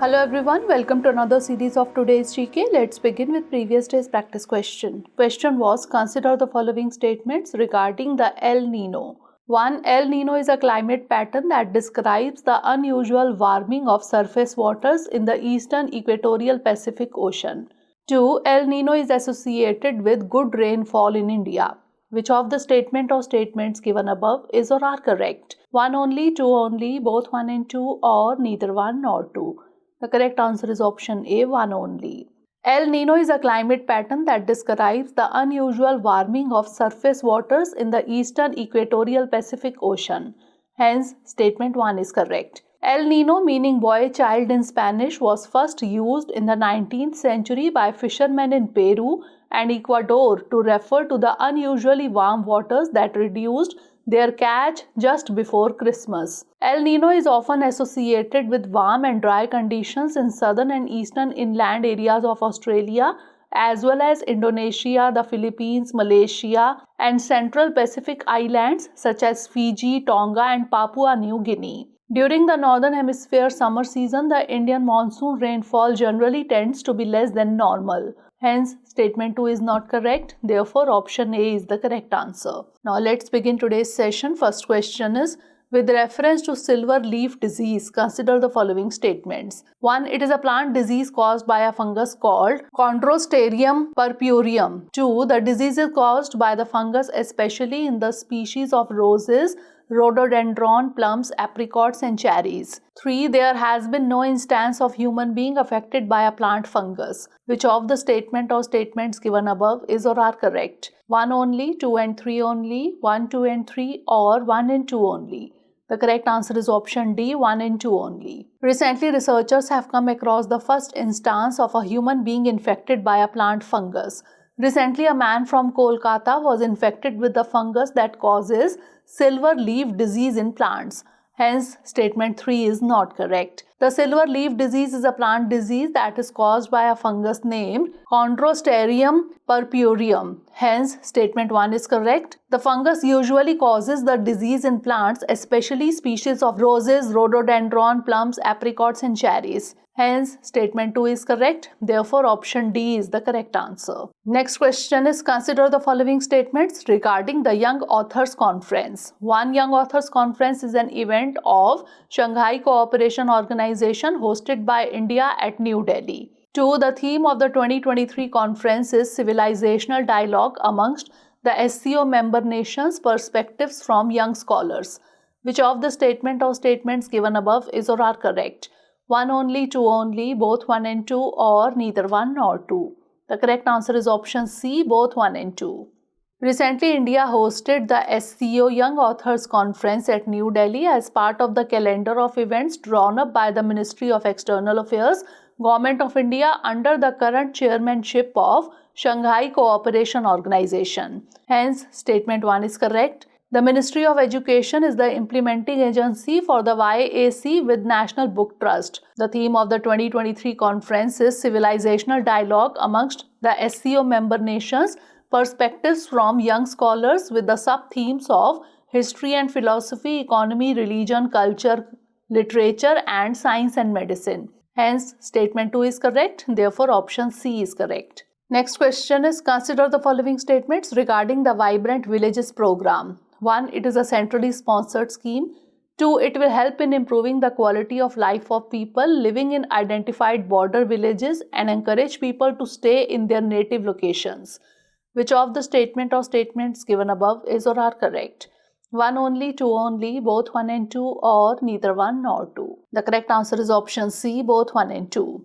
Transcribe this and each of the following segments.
Hello everyone, welcome to another series of today's GK. Let's begin with previous day's practice question. Question was, consider the following statements regarding the El Nino. 1. El Nino is a climate pattern that describes the unusual warming of surface waters in the eastern equatorial Pacific Ocean. 2. El Nino is associated with good rainfall in India. Which of the statement or statements given above is or are correct? 1 only, 2 only, both 1 and 2, or neither 1 nor 2? The correct answer is option A, 1 only. El Nino is a climate pattern that describes the unusual warming of surface waters in the eastern equatorial Pacific Ocean. Hence, statement 1 is correct. El Nino, meaning boy child in Spanish, was first used in the 19th century by fishermen in Peru and Ecuador to refer to the unusually warm waters that reduced their catch just before Christmas. El Nino is often associated with warm and dry conditions in southern and eastern inland areas of Australia, as well as Indonesia, the Philippines, Malaysia, and Central Pacific islands such as Fiji, Tonga, and Papua New Guinea. During the Northern Hemisphere summer season, the Indian monsoon rainfall generally tends to be less than normal. Hence, statement 2 is not correct. Therefore, option A is the correct answer. Now, let's begin today's session. First question is, with reference to silver leaf disease, consider the following statements. 1. It is a plant disease caused by a fungus called Chondrosterium purpureum. 2. The disease is caused by the fungus especially in the species of roses, rhododendron, plums, apricots, and cherries. 3. There has been no instance of human being affected by a plant fungus. Which of the statement or statements given above is or are correct? 1 only, 2 and 3 only, 1, 2 and 3, or 1 and 2 only? The correct answer is option D, 1 and 2 only. Recently, researchers have come across the first instance of a human being infected by a plant fungus. Recently, a man from Kolkata was infected with the fungus that causes silver leaf disease in plants. Hence, statement 3 is not correct. The silver leaf disease is a plant disease that is caused by a fungus named Chondrosterium purpureum. Hence, statement 1 is correct. The fungus usually causes the disease in plants, especially species of roses, rhododendron, plums, apricots, and cherries. Hence, statement 2 is correct. Therefore, option D is the correct answer. Next question is, consider the following statements regarding the Young Authors Conference. 1. Young Authors Conference is an event of Shanghai Cooperation Organization hosted by India at New Delhi. 2. The theme of the 2023 conference is Civilizational Dialogue amongst the SCO member nations, perspectives from young scholars. Which of the statement or statements given above is or are correct? 1 only, 2 only, both 1 and 2, or neither 1 nor 2? The correct answer is option C, both 1 and 2. Recently, India hosted the SCO Young Authors Conference at New Delhi as part of the calendar of events drawn up by the Ministry of External Affairs, Government of India under the current chairmanship of Shanghai Cooperation Organization. Hence, statement 1 is correct. The Ministry of Education is the implementing agency for the YAC with National Book Trust. The theme of the 2023 conference is Civilizational Dialogue amongst the SCO member nations, perspectives from young scholars, with the sub-themes of history and philosophy, economy, religion, culture, literature, and science and medicine. Hence, statement 2 is correct. Therefore, option C is correct. Next question is, consider the following statements regarding the Vibrant Villages program. 1. It is a centrally sponsored scheme. 2. It will help in improving the quality of life of people living in identified border villages and encourage people to stay in their native locations. Which of the statement or statements given above is or are correct? 1 only, 2 only, both 1 and 2, or neither 1 nor 2? The correct answer is option C, both 1 and 2.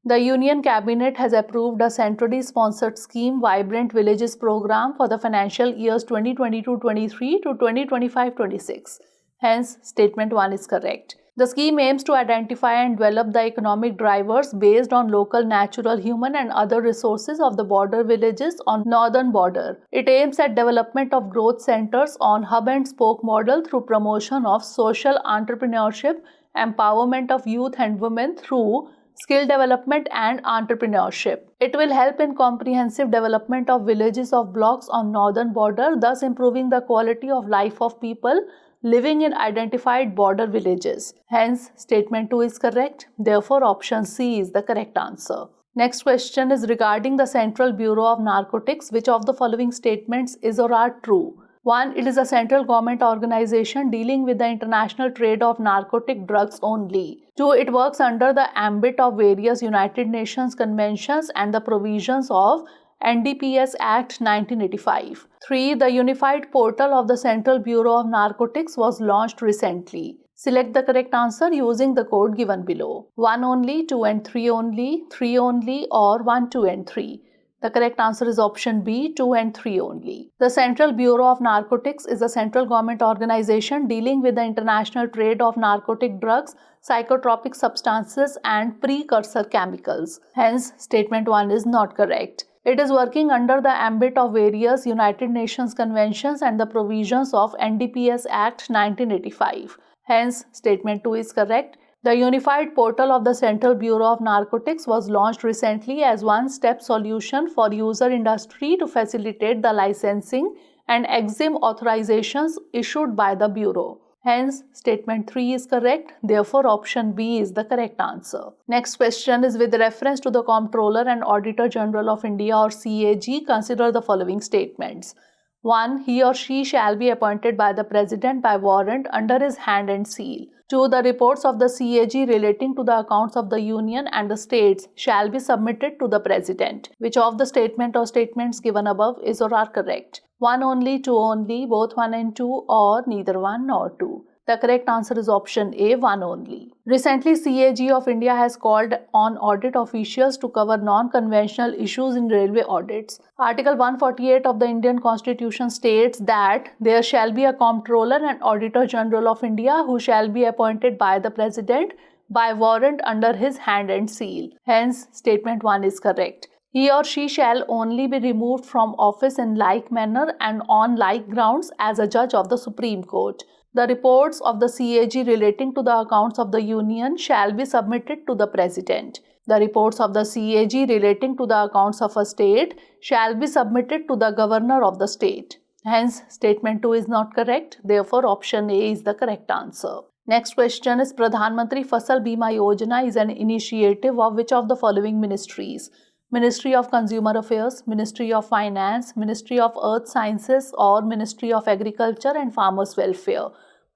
The Union Cabinet has approved a centrally sponsored scheme, Vibrant Villages program, for the financial years 2022-23 to 2025-26. Hence, statement 1 is correct. The scheme aims to identify and develop the economic drivers based on local natural, human, and other resources of the border villages on northern border. It aims at development of growth centers on hub and spoke model through promotion of social entrepreneurship, empowerment of youth and women through skill development and entrepreneurship. It will help in comprehensive development of villages of blocks on northern border, thus improving the quality of life of people living in identified border villages. Hence, statement 2 is correct. Therefore, option C is the correct answer. Next question is regarding the Central Bureau of Narcotics. Which of the following statements is or are true? 1. It is a central government organization dealing with the international trade of narcotic drugs only. 2. It works under the ambit of various United Nations conventions and the provisions of NDPS Act 1985. 3. The unified portal of the Central Bureau of Narcotics was launched recently. Select the correct answer using the code given below. 1 only, 2 and 3 only, 3 only, or 1, 2 and 3. The correct answer is option B, 2 and 3 only. The Central Bureau of Narcotics is a central government organization dealing with the international trade of narcotic drugs, psychotropic substances, and precursor chemicals. Hence, statement 1 is not correct. It is working under the ambit of various United Nations conventions and the provisions of NDPS Act 1985. Hence, statement 2 is correct. The unified portal of the Central Bureau of Narcotics was launched recently as one-step solution for user industry to facilitate the licensing and EXIM authorizations issued by the Bureau. Hence, statement 3 is correct. Therefore, option B is the correct answer. Next question is with reference to the Comptroller and Auditor General of India or CAG. Consider the following statements. 1. He or she shall be appointed by the President by warrant under his hand and seal. 2. The reports of the CAG relating to the accounts of the Union and the states shall be submitted to the President. Which of the statement or statements given above is or are correct? 1 only, 2 only, both 1 and 2, or neither 1 nor 2. The correct answer is option A, 1 only. Recently, CAG of India has called on audit officials to cover non-conventional issues in railway audits. Article 148 of the Indian Constitution states that there shall be a Comptroller and Auditor General of India who shall be appointed by the President by warrant under his hand and seal. Hence, statement 1 is correct. He or she shall only be removed from office in like manner and on like grounds as a judge of the Supreme Court. The reports of the CAG relating to the accounts of the Union shall be submitted to the President. The reports of the CAG relating to the accounts of a state shall be submitted to the Governor of the state. Hence, statement 2 is not correct. Therefore, option A is the correct answer. Next question is Pradhan Mantri Fasal Bima Yojana is an initiative of which of the following ministries? Ministry of Consumer Affairs, Ministry of Finance, Ministry of Earth Sciences, or Ministry of Agriculture and Farmers Welfare.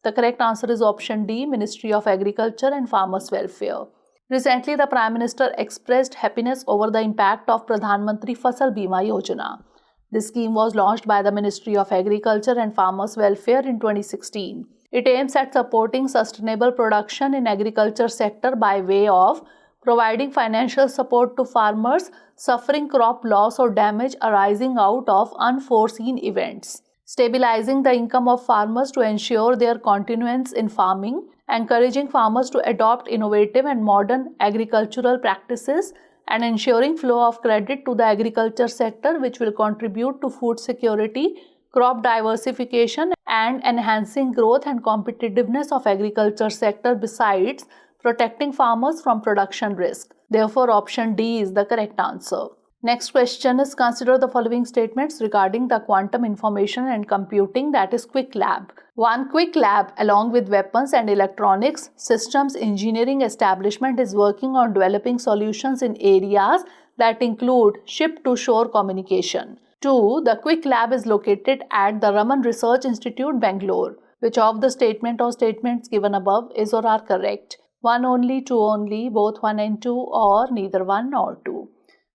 The correct answer is option D, Ministry of Agriculture and Farmers Welfare. Recently, the Prime Minister expressed happiness over the impact of Pradhan Mantri Fasal Bima Yojana. This scheme was launched by the Ministry of Agriculture and Farmers Welfare in 2016. It aims at supporting sustainable production in agriculture sector by way of providing financial support to farmers suffering crop loss or damage arising out of unforeseen events, stabilizing the income of farmers to ensure their continuance in farming, encouraging farmers to adopt innovative and modern agricultural practices, and ensuring flow of credit to the agriculture sector, which will contribute to food security, crop diversification, and enhancing growth and competitiveness of agriculture sector, besides protecting farmers from production risk. Therefore, option D is the correct answer. Next question is consider the following statements regarding the quantum information and computing, that is Quick Lab. 1. Quick Lab along with weapons and electronics systems engineering establishment is working on developing solutions in areas that include ship-to-shore communication. 2. The Quick Lab is located at the Raman Research Institute, Bangalore. Which of the statement or statements given above is or are correct? 1 only, 2 only, both 1 and 2, or neither 1 nor 2.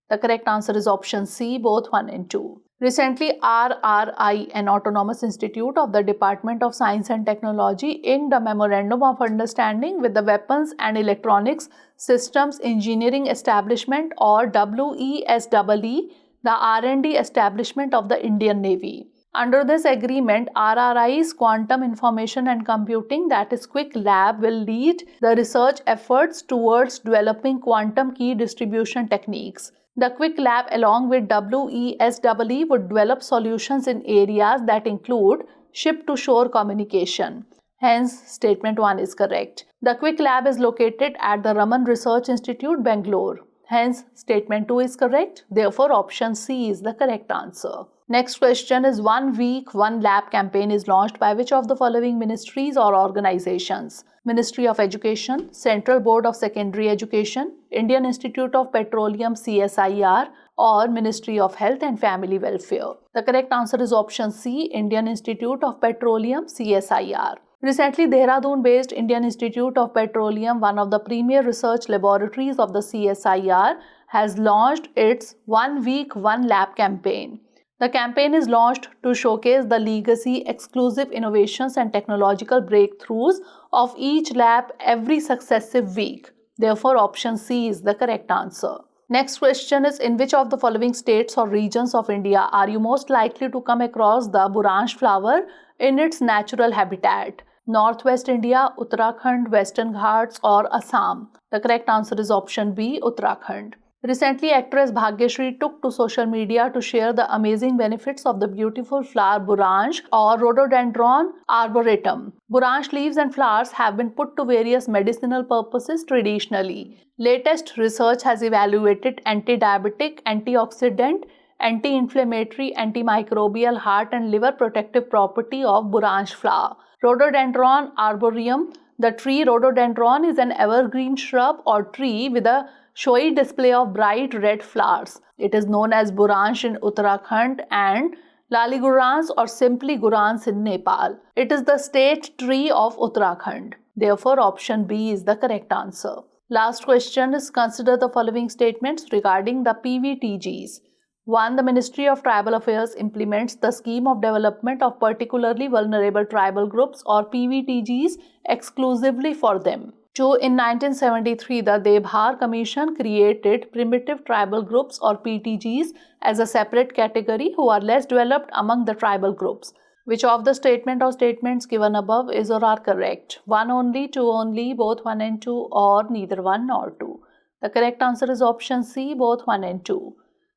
The correct answer is option C, both 1 and 2. Recently, RRI, an autonomous institute of the Department of Science and Technology, inked a Memorandum of Understanding with the Weapons and Electronics Systems Engineering Establishment or WESEE, the R&D establishment of the Indian Navy. Under this agreement, RRI's Quantum Information and Computing, that is Quick Lab, will lead the research efforts towards developing quantum key distribution techniques. The Quick Lab along with WESEE would develop solutions in areas that include ship-to-shore communication. Hence, statement 1 is correct. The Quick Lab is located at the Raman Research Institute, Bangalore. Hence, statement 2 is correct. Therefore, option C is the correct answer. Next question is 1 week, 1 lab campaign is launched by which of the following ministries or organizations? Ministry of Education, Central Board of Secondary Education, Indian Institute of Petroleum CSIR, or Ministry of Health and Family Welfare. The correct answer is option C, Indian Institute of Petroleum CSIR. Recently, Dehradun-based Indian Institute of Petroleum, one of the premier research laboratories of the CSIR, has launched its 1 week, 1 lab campaign. The campaign is launched to showcase the legacy, exclusive innovations and technological breakthroughs of each lab every successive week. Therefore, option C is the correct answer. Next question is, in which of the following states or regions of India are you most likely to come across the Buranj flower in its natural habitat? Northwest India, Uttarakhand, Western Ghats, or Assam? The correct answer is option B, Uttarakhand. Recently, actress Bhagyashree took to social media to share the amazing benefits of the beautiful flower Buranj or Rhododendron arboretum. Buranj leaves and flowers have been put to various medicinal purposes traditionally. Latest research has evaluated anti-diabetic, antioxidant, anti-inflammatory, antimicrobial, heart and liver protective property of Buranj flower. Rhododendron arboretum. The tree rhododendron is an evergreen shrub or tree with a showy display of bright red flowers. It is known as Buranj in Uttarakhand and Laligurans or simply Gurans in Nepal. It is the state tree of Uttarakhand. Therefore, option B is the correct answer. Last question is, consider the following statements regarding the PVTGs. 1. The Ministry of Tribal Affairs implements the Scheme of Development of Particularly Vulnerable Tribal Groups or PVTGs exclusively for them. 2. In 1973, the Debhar Commission created primitive tribal groups or PTGs as a separate category who are less developed among the tribal groups. Which of the statement or statements given above is or are correct? 1 only, 2 only, both 1 and 2, or neither 1 nor 2? The correct answer is option C, both 1 and 2.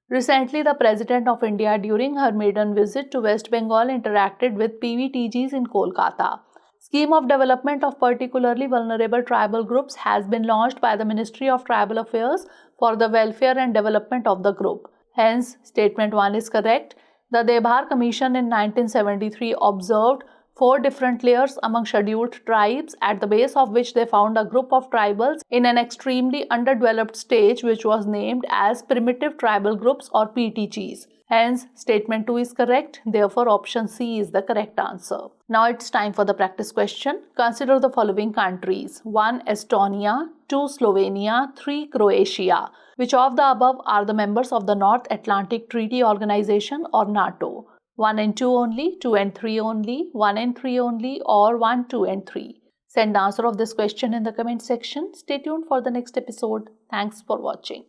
Recently, the President of India during her maiden visit to West Bengal interacted with PVTGs in Kolkata. Scheme of Development of Particularly Vulnerable Tribal Groups has been launched by the Ministry of Tribal Affairs for the welfare and development of the group. Hence, statement 1 is correct. The Debhar Commission in 1973 observed 4 different layers among scheduled tribes, at the base of which they found a group of tribals in an extremely underdeveloped stage which was named as Primitive Tribal Groups or PTGs. Hence, statement 2 is correct. Therefore, option C is the correct answer. Now it's time for the practice question. Consider the following countries. 1. Estonia, 2. Slovenia, 3. Croatia. Which of the above are the members of the North Atlantic Treaty Organization or NATO? 1 and 2 only, 2 and 3 only, 1 and 3 only, or 1, 2 and 3? Send the answer of this question in the comment section. Stay tuned for the next episode. Thanks for watching.